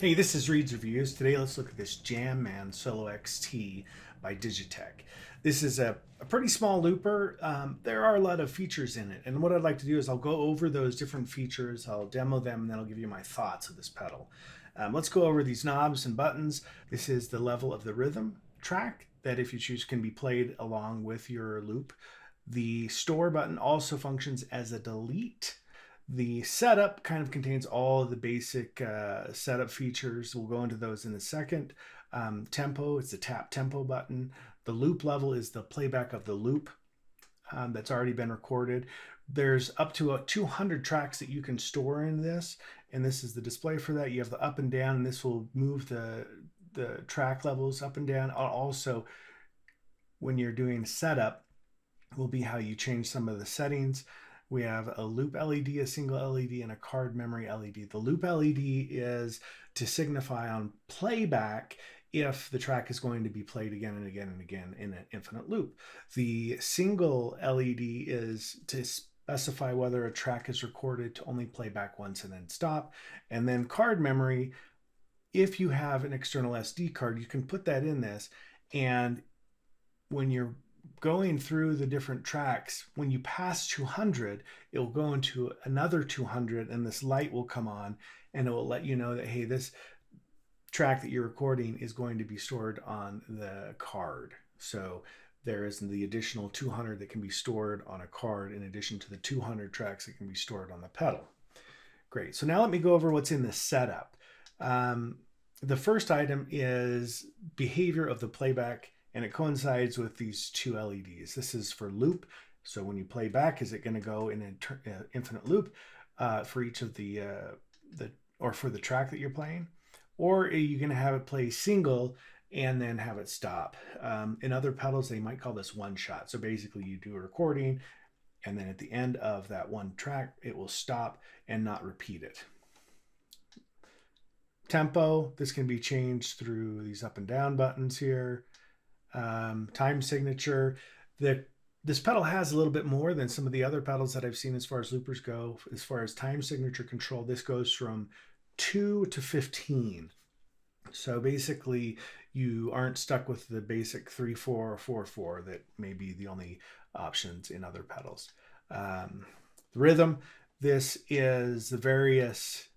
Hey, this is Reid's Reviews. Today let's look at this JamMan SOLOXT by DIGITECH. This is a pretty small looper. There are a lot of features in it, and what I'd like to do is I'll go over those different features, I'll demo them, and then I'll give you my thoughts of this pedal. Let's go over these knobs and buttons. This is the level of the rhythm track that, if you choose, can be played along with your loop. The store button also functions as a delete. The setup kind of contains all of the basic setup features. We'll go into those in a second. Tempo, it's the tap tempo button. The loop level is the playback of the loop that's already been recorded. There's up to 200 tracks that you can store in this, and this is the display for that. You have the up and down, and this will move the track levels up and down. Also, when you're doing setup, will be how you change some of the settings. We have a loop LED, a single LED, and a card memory LED. The loop LED is to signify on playback if the track is going to be played again and again and again in an infinite loop. The single LED is to specify whether a track is recorded to only play back once and then stop. And then card memory, if you have an external SD card, you can put that in this, and when you're going through the different tracks, when you pass 200, it will go into another 200, and this light will come on, and it will let you know that, hey, this track that you're recording is going to be stored on the card. So there is the additional 200 that can be stored on a card in addition to the 200 tracks that can be stored on the pedal. Great. So now let me go over what's in the setup. The first item is behavior of the playback, and it coincides with these two LEDs. This is for loop. So when you play back, is it going to go in an infinite loop for each of or for the track that you're playing? Or are you going to have it play single and then have it stop? In other pedals, they might call this one shot. So basically you do a recording, and then at the end of that one track, it will stop and not repeat it. Tempo, this can be changed through these up and down buttons here. Time signature. This pedal has a little bit more than some of the other pedals that I've seen as far as loopers go. As far as time signature control, this goes from 2 to 15. So basically, you aren't stuck with the basic 3/4 or 4/4 that may be the only options in other pedals. The rhythm, this is the various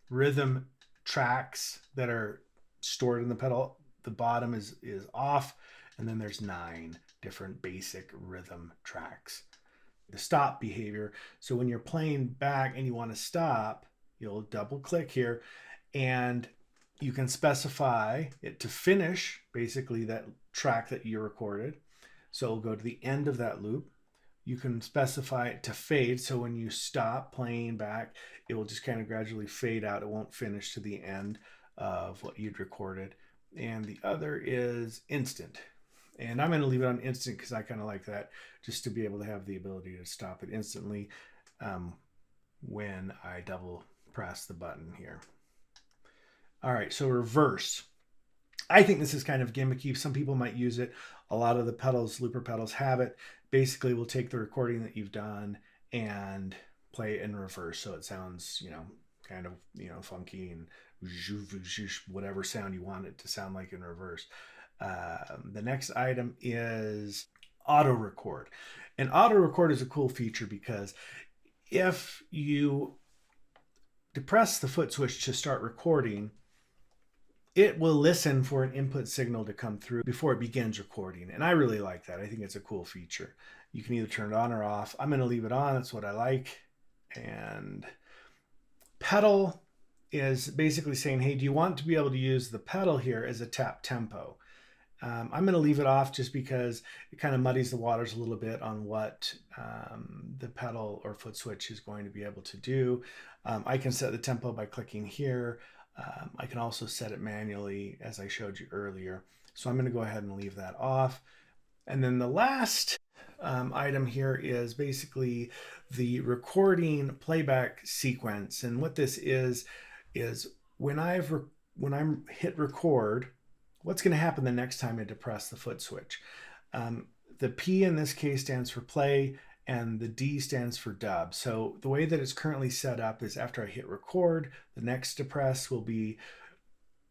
rhythm tracks that are stored in the pedal. The bottom is off, and then there's 9 different basic rhythm tracks. The stop behavior, so when you're playing back and you want to stop, you'll double click here, and you can specify it to finish basically that track that you recorded. So it'll go to the end of that loop. You can specify it to fade, so when you stop playing back, it will just kind of gradually fade out. It won't finish to the end of what you'd recorded. And the other is instant. And I'm going to leave it on instant because I kind of like that, just to be able to have the ability to stop it instantly when I double press the button here. All right, so reverse. I think this is kind of gimmicky. Some people might use it. A lot of the pedals, looper pedals, have it. Basically, we'll take the recording that you've done and play it in reverse, so it sounds, kind of, funky and whatever sound you want it to sound like in reverse. The next item is auto record. And auto record is a cool feature because if you depress the foot switch to start recording, it will listen for an input signal to come through before it begins recording. And I really like that. I think it's a cool feature. You can either turn it on or off. I'm going to leave it on. That's what I like. And pedal is basically saying, hey, do you want to be able to use the pedal here as a tap tempo? I'm going to leave it off just because it kind of muddies the waters a little bit on what the pedal or foot switch is going to be able to do. I can set the tempo by clicking here. I can also set it manually, as I showed you earlier. So I'm going to go ahead and leave that off. And then the last item here is basically the recording playback sequence. And what this is when I'm hit record, what's going to happen the next time I depress the foot switch? The P in this case stands for play, and the D stands for dub. So the way that it's currently set up is after I hit record, the next depress will be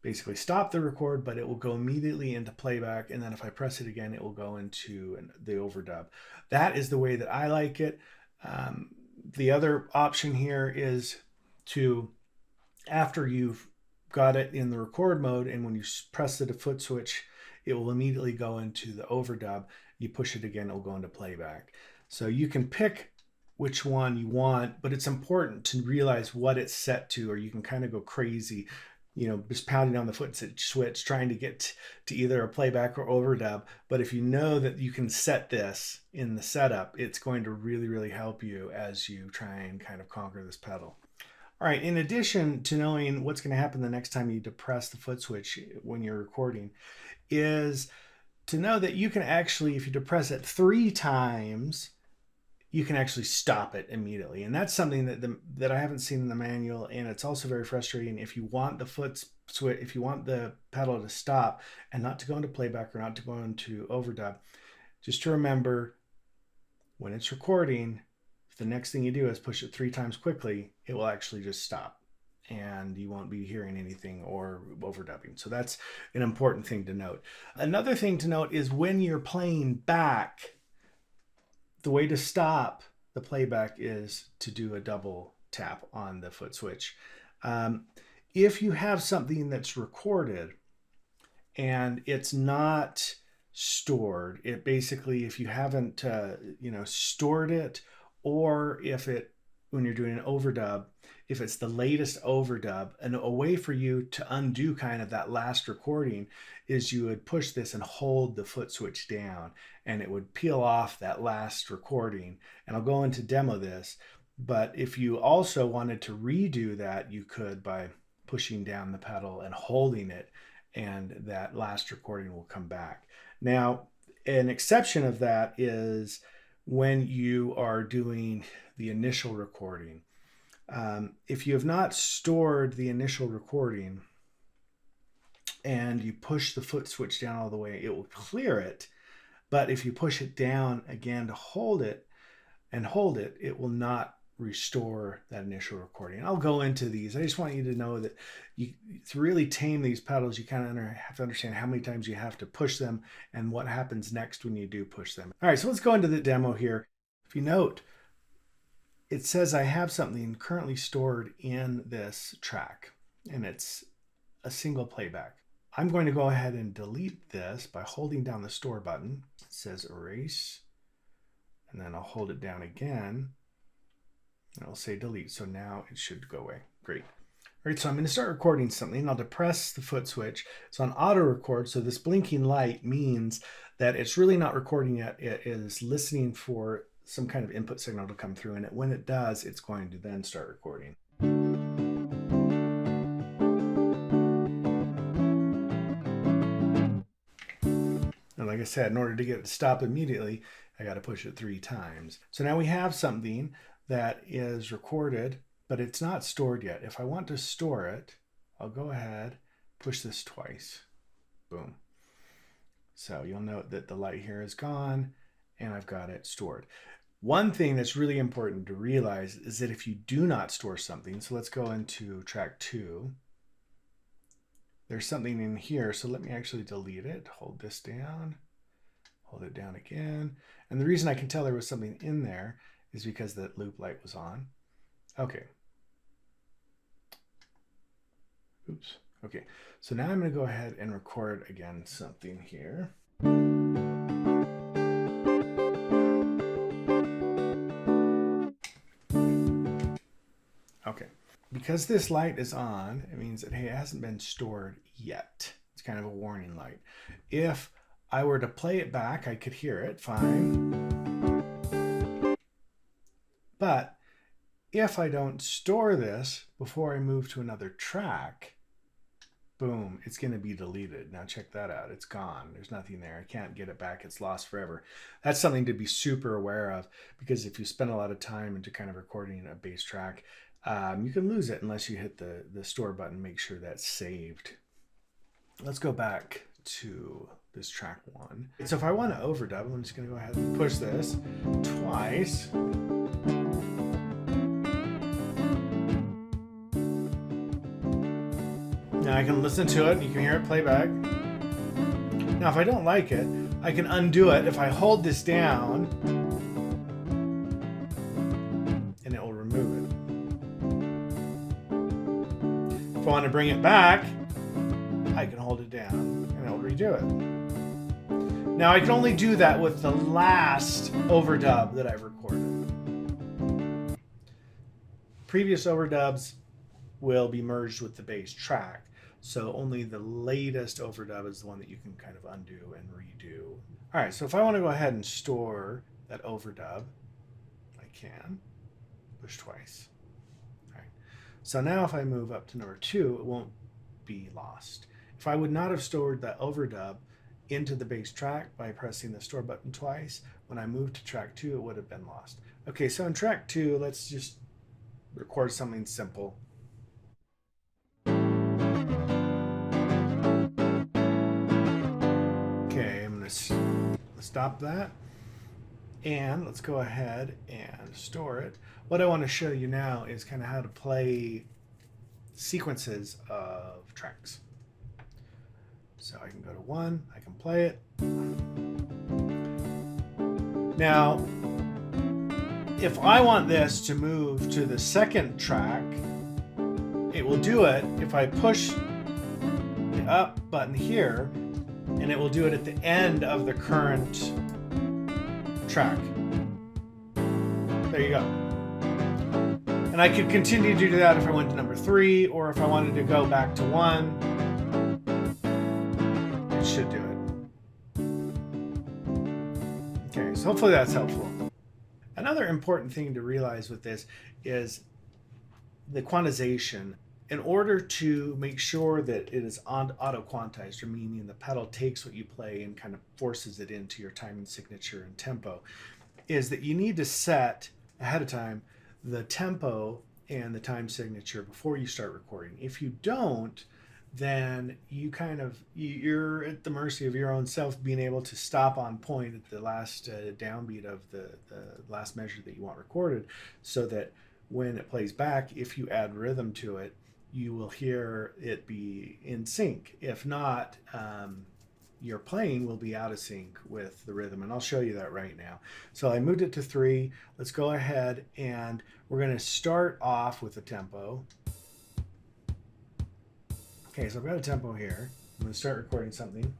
basically stop the record, but it will go immediately into playback. And then if I press it again, it will go into the overdub. That is the way that I like it. The other option here is to, after you've got it in the record mode, and when you press the foot switch, it will immediately go into the overdub. You push it again, it will go into playback. So you can pick which one you want, but it's important to realize what it's set to, or you can kind of go crazy, you know, just pounding on the foot switch, trying to get to either a playback or overdub. But if you know that you can set this in the setup, it's going to really, really help you as you try and kind of conquer this pedal. All right, in addition to knowing what's going to happen the next time you depress the foot switch when you're recording, is to know that you can actually, if you depress it 3 times, you can actually stop it immediately. And that's something that I haven't seen in the manual, and it's also very frustrating. If you want the foot switch, if you want the pedal to stop and not to go into playback or not to go into overdub, just to remember, when it's recording, if the next thing you do is push it 3 times quickly, it will actually just stop and you won't be hearing anything or overdubbing. So that's an important thing to note. Another thing to note is when you're playing back, the way to stop the playback is to do a double tap on the foot switch. If you have something that's recorded and it's not stored, it basically, if you haven't stored it, or if it, when you're doing an overdub, if it's the latest overdub, and a way for you to undo kind of that last recording is you would push this and hold the foot switch down, and it would peel off that last recording. And I'll go into demo this, but if you also wanted to redo that, you could by pushing down the pedal and holding it, and that last recording will come back. Now, an exception of that is when you are doing the initial recording. If you have not stored the initial recording and you push the foot switch down all the way, it will clear it. But if you push it down again to hold it, it will not restore that initial recording. I'll go into these. I just want you to know that to really tame these pedals, you kind of have to understand how many times you have to push them and what happens next when you do push them. All right, so let's go into the demo here. If you note, it says I have something currently stored in this track, and it's a single playback. I'm going to go ahead and delete this by holding down the store button. It says erase, and then I'll hold it down again, and I'll say delete. So now it should go away. Great. All right, so I'm going to start recording something. I'll depress the foot switch. It's on auto record, so this blinking light means that it's really not recording yet. It is listening for some kind of input signal to come through, and when it does, it's going to then start recording. And like I said, in order to get it to stop immediately, I got to push it 3 times. So now we have something that is recorded, but it's not stored yet. If I want to store it, I'll go ahead, push this twice. Boom. So you'll note that the light here is gone, and I've got it stored. One thing that's really important to realize is that if you do not store something, so let's go into track 2. There's something in here, so let me actually delete it. Hold this down, hold it down again. And the reason I can tell there was something in there is because that loop light was on. Okay. Oops. Okay, so now I'm going to go ahead and record again something here. Okay, because this light is on, it means that, hey, it hasn't been stored yet. It's kind of a warning light. If I were to play it back, I could hear it fine. But if I don't store this before I move to another track, boom, it's going to be deleted. Now check that out. It's gone. There's nothing there. I can't get it back. It's lost forever. That's something to be super aware of, because if you spend a lot of time into kind of recording a bass track, you can lose it unless you hit the store button. Make sure that's saved. Let's go back to this track 1. So if I want to overdub, I'm just going to go ahead and push this twice. Now Now I can listen to it and you can hear it play back. Now if I don't like it, I can undo it if I hold this down and it will remove it. If I want to bring it back, I can hold it down and it will redo it. Now I can only do that with the last overdub that I've recorded. Previous overdubs will be merged with the bass track. So only the latest overdub is the one that you can kind of undo and redo. All right, so if I want to go ahead and store that overdub, I can. Push twice. All right. So now if I move up to number 2, it won't be lost. If I would not have stored that overdub into the bass track by pressing the store button twice, when I moved to track 2, it would have been lost. Okay, so in track 2, let's just record something simple. Okay, I'm going to stop that. And let's go ahead and store it. What I want to show you now is kind of how to play sequences of tracks. So I can go to 1, I can play it. Now, if I want this to move to the second track, it will do it if I push the up button here, and it will do it at the end of the current track. There you go. And I could continue to do that if I went to number 3, or if I wanted to go back to 1, it should do it. Okay, so hopefully that's helpful. Another important thing to realize with this is the quantization. In order to make sure that it is auto-quantized, or meaning the pedal takes what you play and kind of forces it into your timing signature and tempo, is that you need to set ahead of time the tempo and the time signature before you start recording. If you don't, then you're at the mercy of your own self being able to stop on point at the last downbeat of the last measure that you want recorded, so that when it plays back, if you add rhythm to it, you will hear it be in sync. If not, your playing will be out of sync with the rhythm, and I'll show you that right now. So I moved it to 3. Let's go ahead and we're going to start off with a tempo. Okay, so I've got a tempo here. I'm going to start recording something.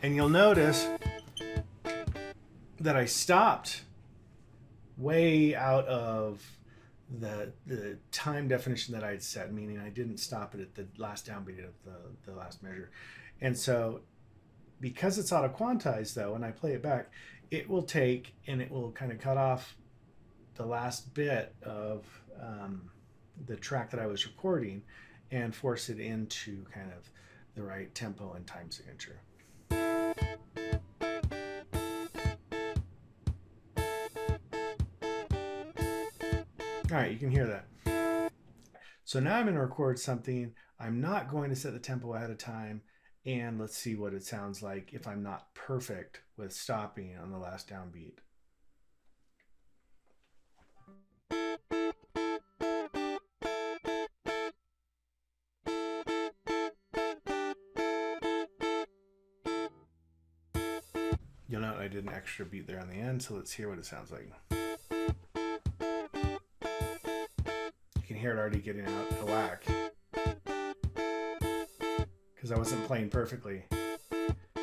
And you'll notice that I stopped way out of the time definition that I'd set, meaning I didn't stop it at the last downbeat of the last measure. And so because it's auto-quantized though, when I play it back, it will take and it will kind of cut off the last bit of the track that I was recording and force it into kind of the right tempo and time signature. All right, you can hear that. So now I'm going to record something. I'm not going to set the tempo ahead of time, and let's see what it sounds like if I'm not perfect with stopping on the last downbeat. You'll note I did an extra beat there on the end, so let's hear what it sounds like. You can hear it already getting out of whack because I wasn't playing perfectly.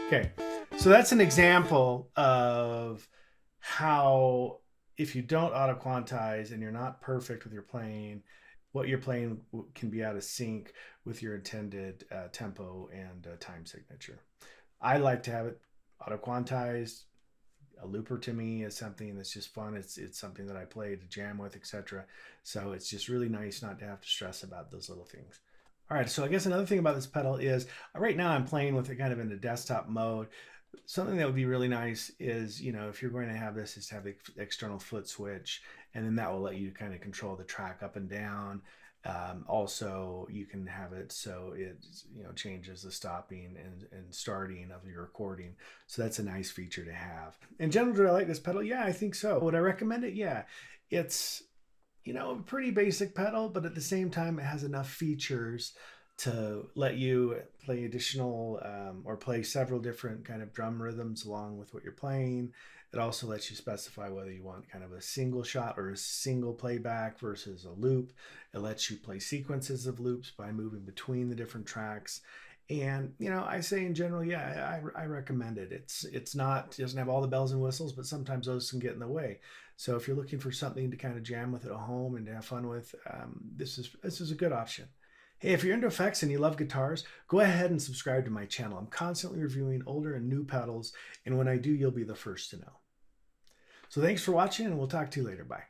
Okay, so that's an example of how if you don't auto-quantize and you're not perfect with your playing, what you're playing can be out of sync with your intended tempo and time signature. I like to have it auto-quantized. A looper to me is something that's just fun. It's something that I play to jam with, etc. So it's just really nice not to have to stress about those little things. All right, so I guess another thing about this pedal is right now I'm playing with it kind of in the desktop mode. Something that would be really nice is, you know, if you're going to have this, is to have the external foot switch, and then that will let you kind of control the track up and down Also, you can have it so it changes the stopping and starting of your recording. So that's a nice feature to have. In general, do I like this pedal? Yeah, I think so. Would I recommend it? Yeah, it's a pretty basic pedal, but at the same time, it has enough features to let you play additional or play several different kind of drum rhythms along with what you're playing. It also lets you specify whether you want kind of a single shot or a single playback versus a loop. It lets you play sequences of loops by moving between the different tracks. And I say in general, yeah, I recommend it. It doesn't have all the bells and whistles, but sometimes those can get in the way. So if you're looking for something to kind of jam with at home and to have fun with, this is a good option. Hey, if you're into effects and you love guitars, go ahead and subscribe to my channel. I'm constantly reviewing older and new pedals, and when I do, you'll be the first to know. So thanks for watching, and we'll talk to you later. Bye.